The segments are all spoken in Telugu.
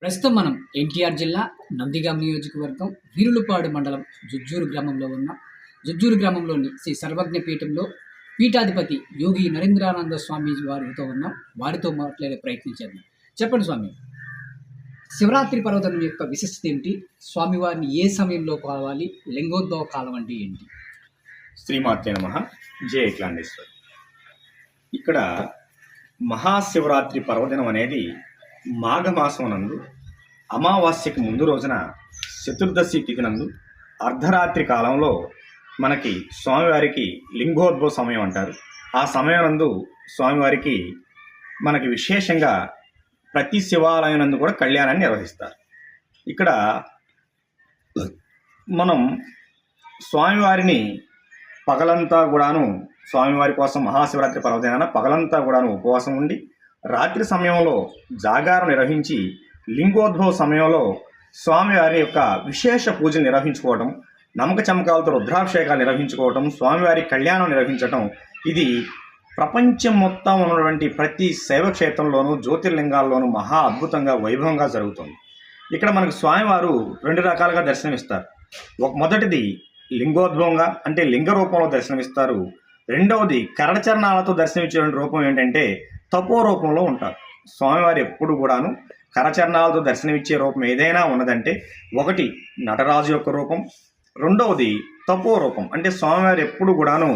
ప్రస్తుతం మనం ఎన్టీఆర్ జిల్లా నందిగాం నియోజకవర్గం వీరులపాడు మండలం జుజ్జూరు గ్రామంలో ఉన్నాం. జుజ్జూరు గ్రామంలోని శ్రీ సర్వజ్ఞ పీఠంలో పీఠాధిపతి యోగి నరేంద్రానంద స్వామీజీ వారితో ఉన్నాం. వారితో మాట్లాడే ప్రయత్నం చేద్దాం. చెప్పండి స్వామి, శివరాత్రి పర్వదినం యొక్క విశిష్టత ఏమిటి? స్వామివారిని ఏ సమయంలో కావాలి? లింగోద్భవ కాలం అంటే ఏంటి? శ్రీమాతే నమః. జయ ఏకలాండేశ్వర్. ఇక్కడ మహాశివరాత్రి పర్వదినం అనేది మాఘమాసం నందు అమావాస్యకి ముందు రోజున చతుర్దశి తిథి నందు అర్ధరాత్రి కాలంలో మనకి స్వామివారికి లింగోద్భవ సమయం అంటారు. ఆ సమయం నందు స్వామివారికి మనకి విశేషంగా ప్రతి శివాలయం నందు కూడా కళ్యాణాన్ని నిర్వహిస్తారు. ఇక్కడ మనం స్వామివారిని పగలంతా కూడాను స్వామివారి కోసం మహాశివరాత్రి పర్వదినాన పగలంతా కూడాను ఉపవాసం ఉండి రాత్రి సమయంలో జాగారం నిర్వహించి లింగోద్భవ సమయంలో స్వామివారి యొక్క విశేష పూజలు నిర్వహించుకోవటం, నమ్మక చమకాలతో రుద్రాభిషేకాలు నిర్వహించుకోవటం, స్వామివారి కళ్యాణం నిర్వహించటం, ఇది ప్రపంచం మొత్తం ఉన్నటువంటి ప్రతి శైవ క్షేత్రంలోనూ జ్యోతిర్లింగాల్లోనూ మహా అద్భుతంగా వైభవంగా జరుగుతుంది. ఇక్కడ మనకు స్వామివారు రెండు రకాలుగా దర్శనమిస్తారు. మొదటిది లింగోద్భవంగా అంటే లింగ రూపంలో దర్శనమిస్తారు. రెండవది కరచరణాలతో దర్శనమిచ్చేటువంటి రూపం ఏంటంటే తపో రూపంలో ఉంటారు. స్వామివారు ఎప్పుడు కూడాను కరచరణాలతో దర్శనమిచ్చే రూపం ఏదైనా ఉన్నదంటే ఒకటి నటరాజు యొక్క రూపం, రెండవది తపో రూపం అంటే స్వామివారు ఎప్పుడు కూడాను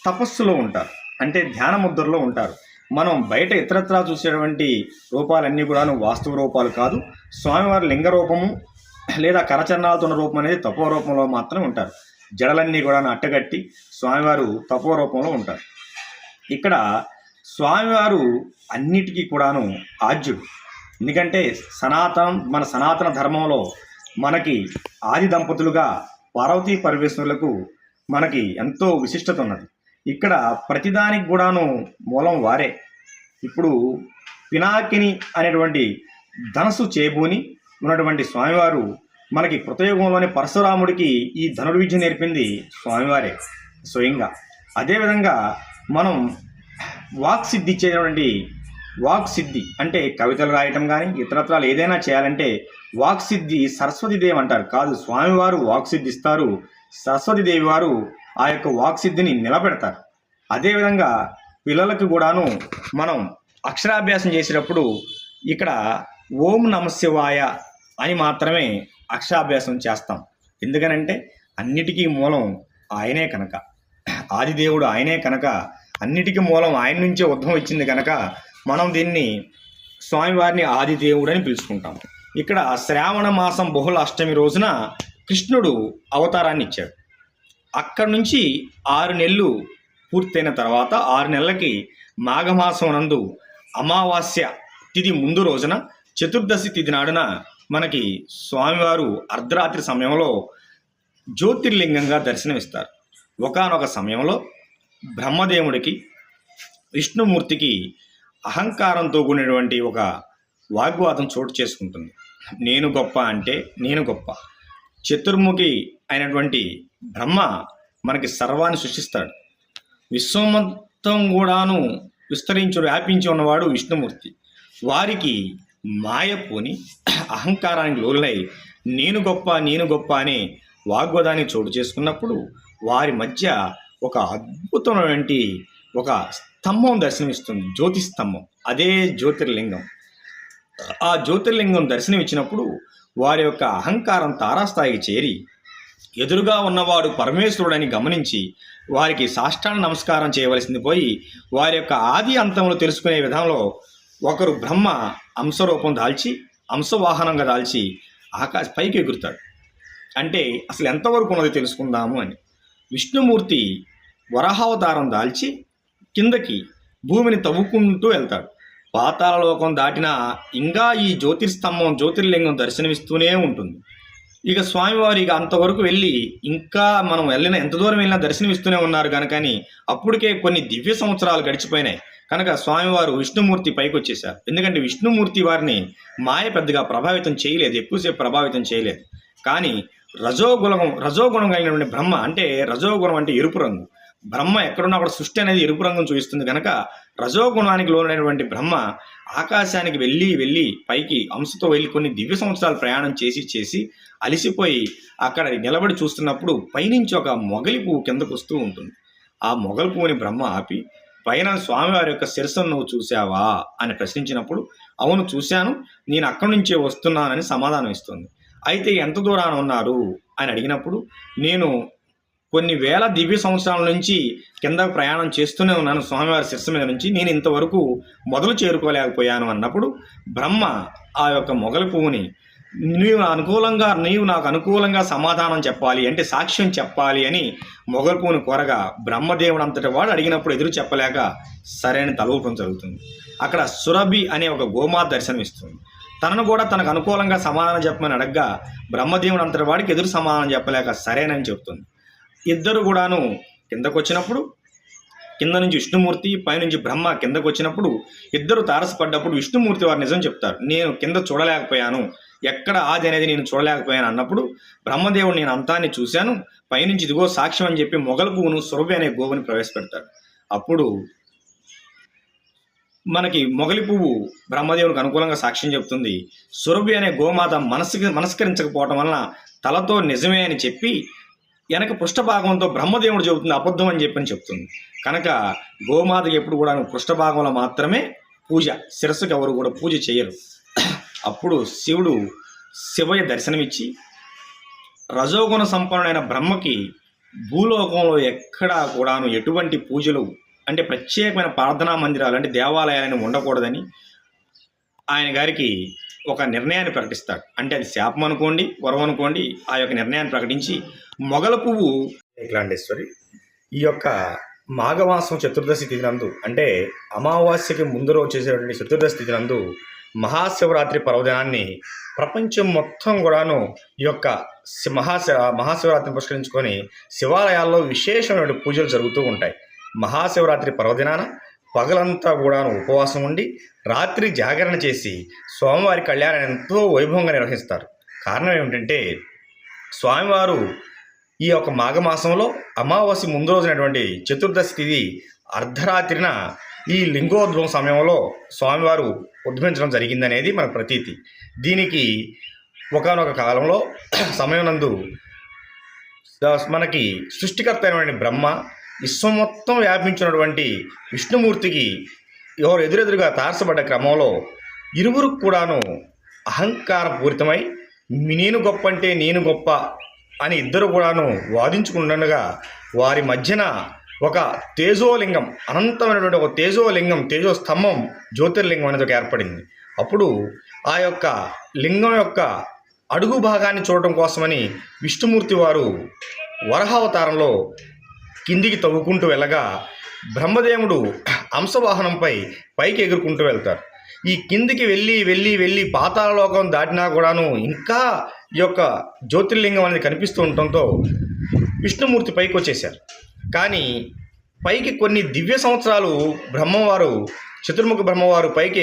తపస్సులో ఉంటారు, అంటే ధ్యాన ముద్రలో ఉంటారు. మనం బయట ఇతరత్రా చూసేటువంటి రూపాలన్నీ కూడాను వాస్తవ రూపాలు కాదు. స్వామివారి లింగ రూపము లేదా కరచరణాలతో ఉన్న రూపం అనేది తపో రూపంలో మాత్రమే ఉంటారు. జడలన్నీ కూడా అట్టగట్టి స్వామివారు తపో రూపంలో ఉంటారు. ఇక్కడ స్వామివారు అన్నిటికీ కూడాను ఆద్యుడు. ఎందుకంటే మన సనాతన ధర్మంలో మనకి ఆది దంపతులుగా పార్వతీ పరమేశ్వరులకు మనకి ఎంతో విశిష్టత ఉన్నది. ఇక్కడ ప్రతిదానికి కూడాను మూలం వారే. ఇప్పుడు పినాకిని అనేటువంటి ధనస్సు చేబూని ఉన్నటువంటి స్వామివారు మనకి కృతయుగంలోని పరశురాముడికి ఈ ధనుడు విద్య నేర్పింది స్వామివారే స్వయంగా. అదేవిధంగా మనం వాక్సిద్ధి ఇచ్చేటువంటి వాక్సిద్ధి అంటే కవితలు రాయటం కానీ ఇతరత్రాలు ఏదైనా చేయాలంటే వాక్సిద్ధి సరస్వతీదేవి అంటారు. కాదు, స్వామివారు వాక్సిద్ధి ఇస్తారు, సరస్వతీదేవి వారు ఆ యొక్క వాక్సిద్ధిని నిలబెడతారు. అదేవిధంగా పిల్లలకు కూడాను మనం అక్షరాభ్యాసం చేసేటప్పుడు ఇక్కడ ఓం నమశివాయ అని మాత్రమే అక్షరాభ్యాసం చేస్తాం. ఎందుకనంటే అన్నిటికీ మూలం ఆయనే కనుక, ఆదిదేవుడు ఆయనే కనుక, అన్నిటికీ మూలం ఆయన నుంచే ఉద్భవం ఇచ్చింది కనుక మనం దీన్ని స్వామివారిని ఆదిదేవుడు అని పిలుచుకుంటాం. ఇక్కడ శ్రావణ మాసం బహుళ అష్టమి రోజున కృష్ణుడు అవతారాన్ని ఇచ్చాడు. అక్కడి నుంచి 6 నెలలు పూర్తయిన తర్వాత 6 నెలలకి మాఘమాసం నందు అమావాస్య తిథి ముందు రోజున చతుర్దశి తిథి నాడున మనకి స్వామివారు అర్ధరాత్రి సమయంలో జ్యోతిర్లింగంగా దర్శనమిస్తారు. ఒకానొక సమయంలో బ్రహ్మదేవుడికి విష్ణుమూర్తికి అహంకారంతో కూడినటువంటి ఒక వాగ్వాదం చోటు చేసుకుంటుంది. నేను గొప్ప అంటే నేను గొప్ప. చతుర్ముఖి అయినటువంటి బ్రహ్మ మనకి సర్వాన్ని సృష్టిస్తాడు. విశ్వం మొత్తం కూడాను వ్యాపించి ఉన్నవాడు విష్ణుమూర్తి. వారికి మాయపోని అహంకారానికి లోలై నేను గొప్ప అనే వాగ్వాదాన్ని చోటు చేసుకున్నప్పుడు వారి మధ్య ఒక అద్భుతమైనటువంటి ఒక స్తంభం దర్శనమిస్తుంది, జ్యోతి స్తంభం. అదే జ్యోతిర్లింగం. ఆ జ్యోతిర్లింగం దర్శనమిచ్చినప్పుడు వారి యొక్క అహంకారం తారాస్థాయికి చేరి ఎదురుగా ఉన్నవాడు పరమేశ్వరుడని గమనించి వారికి సాష్టాంగ నమస్కారం చేయవలసింది పోయి వారి యొక్క ఆది అంతములు తెలుసుకునే విధంలో ఒకరు బ్రహ్మ అంశరూపం దాల్చి అంశవాహనంగా దాల్చి పైకి ఎగురుతాడు. అంటే అసలు ఎంతవరకు ఉన్నది తెలుసుకుందాము అని విష్ణుమూర్తి వరాహావతారం దాల్చి కిందకి భూమిని తవ్వుకుంటూ వెళ్తాడు. పాతాళలోకం దాటినా ఇంకా ఈ జ్యోతిర్లింగం దర్శనమిస్తూనే ఉంటుంది. ఇక స్వామివారి అంతవరకు వెళ్ళి ఇంకా మనం ఎంత దూరం వెళ్ళినా దర్శనమిస్తూనే ఉన్నారు కనుకని అప్పటికే కొన్ని దివ్య సంవత్సరాలు గడిచిపోయినాయి కనుక స్వామివారు విష్ణుమూర్తి పైకి వచ్చేశారు. ఎందుకంటే విష్ణుమూర్తి వారిని మాయ పెద్దగా ప్రభావితం చేయలేదు, ఎక్కువసేపు ప్రభావితం చేయలేదు. కానీ రజోగుణం కలిగినటువంటి బ్రహ్మ అంటే రజోగుణం అంటే ఎరుపు రంగు, బ్రహ్మ ఎక్కడున్నా కూడా సృష్టి అనేది ఎరుపు రంగును చూపిస్తుంది కనుక రజోగుణానికి లోనైనటువంటి బ్రహ్మ ఆకాశానికి వెళ్ళి పైకి అంశతో వెళ్ళి కొన్ని దివ్య సంవత్సరాలు ప్రయాణం చేసి అలిసిపోయి అక్కడ నిలబడి చూస్తున్నప్పుడు పైనుంచి ఒక మొగలి పువ్వు కిందకు వస్తూ ఉంటుంది. ఆ మొగలి పువ్వుని బ్రహ్మ ఆపి పైన స్వామివారి యొక్క శిరస్సును నువ్వు చూసావా అని ప్రశ్నించినప్పుడు అవును చూశాను, నేను అక్కడి నుంచే వస్తున్నానని సమాధానం ఇస్తుంది. అయితే ఎంత దూరాన ఉన్నారు అని అడిగినప్పుడు నేను కొన్ని వేల దివ్య సంవత్సరాల నుంచి కింద ప్రయాణం చేస్తూనే ఉన్నాను స్వామివారి శిరస్సు మీద నుంచి, నేను ఇంతవరకు మొదలు చేరుకోలేకపోయాను అన్నప్పుడు బ్రహ్మ ఆ యొక్క మొగలి పువ్వుని నీవు నాకు అనుకూలంగా సమాధానం చెప్పాలి అంటే సాక్ష్యం చెప్పాలి అని మొగలి పువ్వుని కోరగా బ్రహ్మదేవుడు అంతటి వాడు అడిగినప్పుడు ఎదురు చెప్పలేక సరైన తలూపం జరుగుతుంది. అక్కడ సురభి అనే ఒక గోమాత దర్శనమిస్తుంది. తనను కూడా తనకు అనుకూలంగా సమాధానం చెప్పమని అడగగా బ్రహ్మదేవుడు అంతటి వాడికి ఎదురు సమాధానం చెప్పలేక సరేనని చెప్తుంది. ఇద్దరు కూడాను కిందకు వచ్చినప్పుడు కింద నుంచి విష్ణుమూర్తి పైనుంచి బ్రహ్మ కిందకు వచ్చినప్పుడు ఇద్దరు తారసపడ్డప్పుడు విష్ణుమూర్తి వారు నిజం చెప్తారు, నేను కింద చూడలేకపోయాను, ఎక్కడ ఆది అనేది నేను చూడలేకపోయాను అన్నప్పుడు బ్రహ్మదేవుడు నేను అంతాన్ని చూశాను, పైనుంచి ఇదిగో సాక్ష్యం అని చెప్పి మొగలి పువ్వును సురభి అనే గోవుని ప్రవేశపెడతాడు. అప్పుడు మనకి మొగలి పువ్వు బ్రహ్మదేవునికి అనుకూలంగా సాక్ష్యం చెప్తుంది. సురభి అనే గోమాత మనస్కరించకపోవటం వలన తలతో నిజమే అని చెప్పి వెనక పృష్ఠభాగంతో బ్రహ్మదేవుడు చెబుతుంది అబద్ధం అని చెప్పని చెప్తుంది. కనుక గోమాతకి ఎప్పుడు కూడా పృష్ఠభాగంలో మాత్రమే పూజ, శిరస్సుకి ఎవరు కూడా పూజ చేయరు. అప్పుడు శివయ్య దర్శనమిచ్చి రజోగుణ సంపన్నుడైన బ్రహ్మకి భూలోకంలో ఎక్కడా కూడాను ఎటువంటి పూజలు అంటే ప్రత్యేకమైన ప్రార్థనా మందిరాలు అంటే దేవాలయాలను ఉండకూడదని ఆయన గారికి ఒక నిర్ణయాన్ని ప్రకటిస్తాడు. అంటే అది శాపం అనుకోండి వరం అనుకోండి, ఆ యొక్క నిర్ణయాన్ని ప్రకటించి మొగల పువ్వు ఏకలాండేశ్వరి ఈ యొక్క మాఘమాసం చతుర్దశి తిథి నందు అంటే అమావాస్యకి ముందు రోజు చేసేటువంటి చతుర్దశి తిథి నందు మహాశివరాత్రి పర్వదినాన్ని ప్రపంచం మొత్తం కూడాను ఈ యొక్క మహాశివరాత్రిని పురస్కరించుకొని శివాలయాల్లో విశేషమైన పూజలు జరుగుతూ ఉంటాయి. మహాశివరాత్రి పర్వదినాన పగలంతా కూడాను ఉపవాసం ఉండి రాత్రి జాగరణ చేసి స్వామివారి కళ్యాణం ఎంతో వైభవంగా నిర్వహిస్తారు. కారణం ఏమిటంటే స్వామివారు ఈ యొక్క మాఘమాసంలో అమావాస్య ముందు రోజునటువంటి చతుర్దశి తిథి అర్ధరాత్రిన ఈ లింగోద్భవం సమయంలో స్వామివారు ఉద్భవించడం జరిగిందనేది మన ప్రతీతి. దీనికి ఒకానొక కాలంలో సమయం నందు మనకి సృష్టికర్త అయినటువంటి బ్రహ్మ విశ్వం మొత్తం వ్యాపించినటువంటి విష్ణుమూర్తికి ఎవరు ఎదురెదురుగా తారసపడ్డ క్రమంలో ఇరువురు కూడాను అహంకారపూరితమై నేను గొప్ప అంటే నేను గొప్ప అని ఇద్దరు కూడాను వాదించుకుంటుండగా వారి మధ్యన ఒక తేజోలింగం అనంతమైనటువంటి ఒక తేజోలింగం తేజోస్తంభం జ్యోతిర్లింగం అనేది ఒక ఏర్పడింది. అప్పుడు ఆ యొక్క లింగం యొక్క అడుగు భాగాన్ని చూడటం కోసమని విష్ణుమూర్తి వారు వరహావతారంలో కిందికి తవ్వుకుంటూ వెళ్ళగా బ్రహ్మదేవుడు అంశవాహనంపై పైకి ఎగురుకుంటూ వెళ్తారు. ఈ కిందికి వెళ్ళి పాతాళలోకం దాటినా కూడాను ఇంకా ఈ యొక్క జ్యోతిర్లింగం అనేది కనిపిస్తూ ఉండటంతో విష్ణుమూర్తి పైకి వచ్చేశారు. కానీ పైకి కొన్ని దివ్య సంవత్సరాలు బ్రహ్మవారు చతుర్ముఖ బ్రహ్మవారు పైకి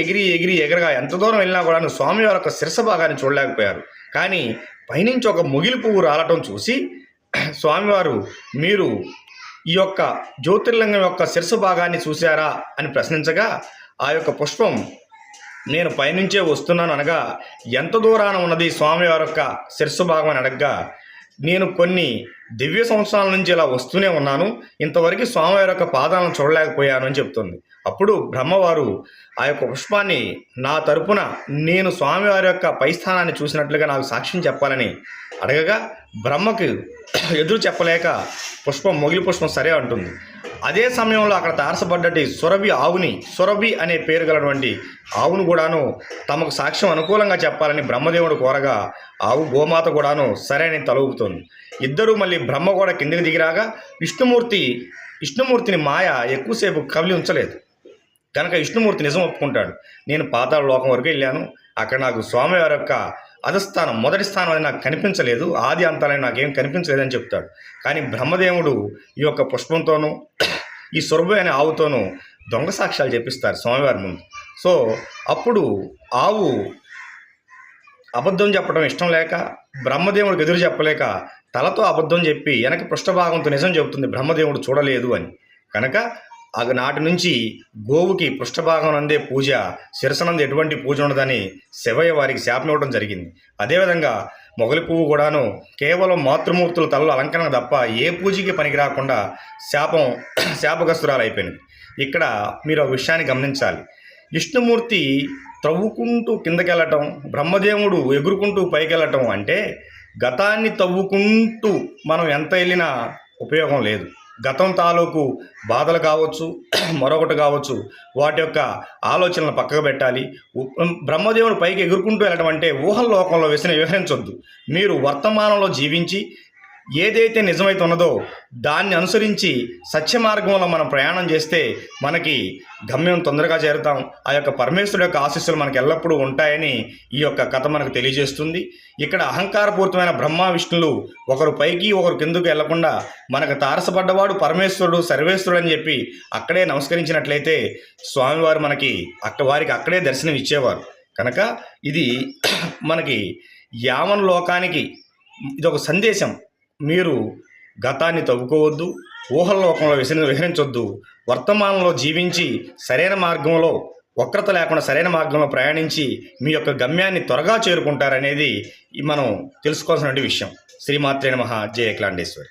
ఎగరగా ఎంత దూరం వెళ్ళినా కూడాను స్వామివారి యొక్క శిరస భాగాన్ని చూడలేకపోయారు. కానీ పైనుంచి ఒక ముగిలి పువ్వు రాలటం చూసి స్వామివారు మీరు ఈ యొక్క జ్యోతిర్లింగం యొక్క శిరస భాగాన్ని చూశారా అని ప్రశ్నించగా ఆ యొక్క పుష్పం నేను పైనుంచే వస్తున్నాను అనగా ఎంత దూరాన ఉన్నది స్వామివారి యొక్క శిరస్సు భాగం అని అడగగా నేను కొన్ని దివ్య సంవత్సరాల నుంచి ఇలా వస్తూనే ఉన్నాను, ఇంతవరకు స్వామివారి యొక్క పాదాలను చూడలేకపోయాను అని చెప్తుంది. అప్పుడు బ్రహ్మవారు ఆ యొక్క పుష్పాన్ని నా తరపున నేను స్వామివారి యొక్క పై స్థానాన్ని చూసినట్లుగా నాకు సాక్ష్యం చెప్పాలని అడగగా బ్రహ్మకు ఎదురు చెప్పలేక మొగిలి పుష్పం సరే అంటుంది. అదే సమయంలో అక్కడ తారసపడ్డటి సురభి అనే పేరు గలటువంటి ఆవును కూడాను తమకు సాక్ష్యం అనుకూలంగా చెప్పాలని బ్రహ్మదేవుడు కోరగా ఆవు గోమాత కూడాను సరే అని తల ఊపుతోంది. ఇద్దరూ మళ్ళీ బ్రహ్మ కూడా కిందికి దిగిరాగా విష్ణుమూర్తిని మాయ ఎక్కువసేపు కవిలి ఉంచలేదు కనుక విష్ణుమూర్తి నిజం ఒప్పుకుంటాడు. నేను పాతాళ లోకం వరకు వెళ్ళాను, అక్కడ నాకు స్వామివారి యొక్క అధస్థానం మొదటి స్థానం అనేది నాకు కనిపించలేదు, ఆది అంతాలని నాకేం కనిపించలేదని చెప్తాడు. కానీ బ్రహ్మదేవుడు ఈ యొక్క పుష్పంతోనూ ఈ సురభి అనే ఆవుతోనూ దొంగ సాక్ష్యాలు చెప్పిస్తారు స్వామివారి ముందు. సో అప్పుడు ఆవు అబద్ధం చెప్పడం ఇష్టం లేక బ్రహ్మదేవుడికి ఎదురు చెప్పలేక తలతో అబద్ధం చెప్పి వెనక పృష్ఠభాగంతో నిజం చెబుతుంది బ్రహ్మదేవుడు చూడలేదు అని. కనుక నాటి నుంచి గోవుకి పృష్ఠభాగం నందే పూజ, శిరసనందు ఎటువంటి పూజ ఉండదని శివయ్య వారికి శాపం ఇవ్వడం జరిగింది. అదేవిధంగా మొగలి పువ్వు కూడాను కేవలం మాతృమూర్తుల తలలో అలంకరణ తప్ప ఏ పూజకి పనికి రాకుండా శాపగ్రస్తురాలు అయిపోయింది. ఇక్కడ మీరు ఒక విషయాన్ని గమనించాలి. విష్ణుమూర్తి త్రవ్వుకుంటూ కిందకెళ్ళటం, బ్రహ్మదేవుడు ఎగురుకుంటూ పైకెళ్ళటం అంటే గతాన్ని తవ్వుకుంటూ మనం ఎంత వెళ్ళినా ఉపయోగం లేదు. గతం తాలూకు బాధలు కావచ్చు, మరొకటి కావచ్చు, వాటి యొక్క ఆలోచనలు పక్కకు పెట్టాలి. బ్రహ్మదేవుడు పైకి ఎగురుకుంటూ వెళ్ళడం అంటే ఊహల లోకంలో విహరించొద్దు. మీరు వర్తమానంలో జీవించి ఏదైతే నిజమైతే ఉన్నదో దాన్ని అనుసరించి సత్య మార్గంలో మనం ప్రయాణం చేస్తే మనకి గమ్యం తొందరగా చేరుతాం. ఆ యొక్క పరమేశ్వరుడు యొక్క ఆశీస్సులు మనకు ఎల్లప్పుడూ ఉంటాయని ఈ యొక్క కథ మనకు తెలియజేస్తుంది. ఇక్కడ అహంకారపూరితమైన బ్రహ్మ విష్ణులు ఒకరు పైకి ఒకరు కిందకు వెళ్లకుండా మనకు తారసపడ్డవాడు పరమేశ్వరుడు సర్వేశ్వరుడు అని చెప్పి అక్కడే నమస్కరించినట్లయితే స్వామివారు మనకి వారికి అక్కడే దర్శనం ఇచ్చేవారు. కనుక ఇది మనకి యావన్ లోకానికి ఇదొక సందేశం. మీరు గతాన్ని తవ్వుకోవద్దు, ఊహల లోకంలో విహరించొద్దు, వర్తమానంలో జీవించి సరైన మార్గంలో వక్రత లేకుండా సరైన మార్గంలో ప్రయాణించి మీ యొక్క గమ్యాన్ని త్వరగా చేరుకుంటారనేది మనం తెలుసుకోవాల్సిన విషయం. శ్రీమాత్రే నమః. జయ అఖిలాండేశ్వరి.